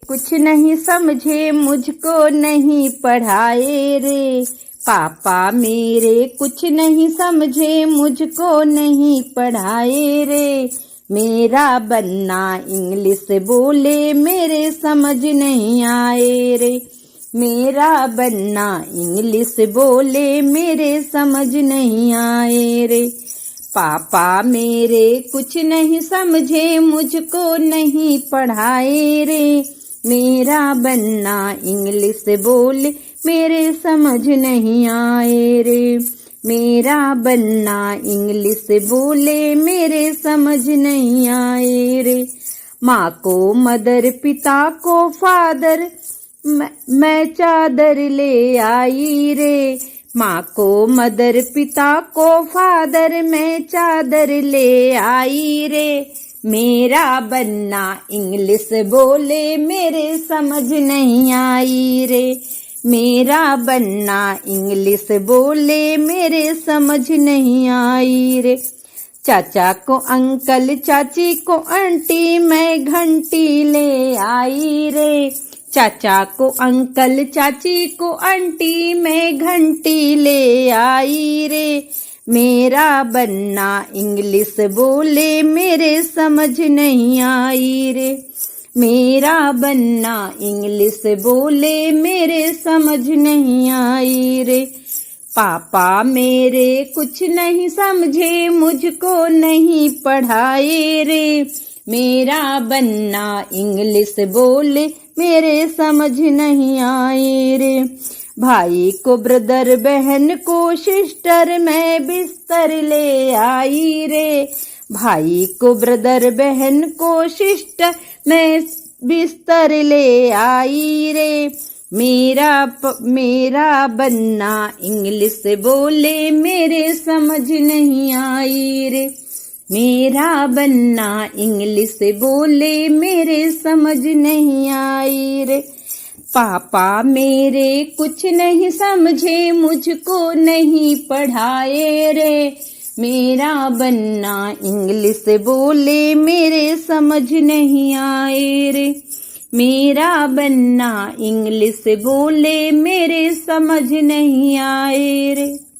कुछ नहीं समझे मुझको नहीं पढ़ाए रे। पापा मेरे कुछ नहीं समझे मुझको नहीं पढ़ाए रे। मेरा बनना इंग्लिश बोले मेरे समझ नहीं आए रे। मेरा बनना इंग्लिश बोले मेरे समझ नहीं आए रे। पापा मेरे कुछ नहीं समझे मुझको नहीं पढ़ाए रे। मेरा बनना इंग्लिश बोले मेरे समझ नहीं आए रे। मेरा बनना इंग्लिश बोले मेरे समझ नहीं आए रे। माँ को मदर, पिता को फादर, मैं चादर ले आई रे। माँ को मदर, पिता को फादर, मैं चादर ले आई रे। मेरा बनना इंग्लिश बोले मेरे समझ नहीं आई रे। मेरा बनना इंग्लिश बोले मेरे समझ नहीं आई रे। चाचा को अंकल, चाची को आंटी, मैं घंटी ले आई रे। चाचा को अंकल, चाची को आंटी, मैं घंटी ले आई रे। मेरा बनना इंग्लिश बोले मेरे समझ नहीं आई रे। मेरा बनना इंग्लिश बोले मेरे समझ नहीं आई रे। पापा मेरे कुछ नहीं समझे मुझको नहीं पढ़ाए रे। मेरा बनना इंग्लिश बोले मेरे समझ नहीं आए रे। भाई को ब्रदर, बहन को सिस्टर, मैं बिस्तर ले आई रे। भाई को ब्रदर, बहन को सिस्टर, मैं बिस्तर ले आई रे। मेरा बनना इंग्लिश बोले मेरे समझ नहीं आई रे। मेरा बनना इंग्लिश बोले मेरे समझ नहीं आई रे। पापा मेरे कुछ नहीं समझे मुझको नहीं पढ़ाए रे। मेरा बनना इंग्लिश बोले मेरे समझ नहीं आए रे। मेरा बनना इंग्लिश बोले मेरे समझ नहीं आए रे।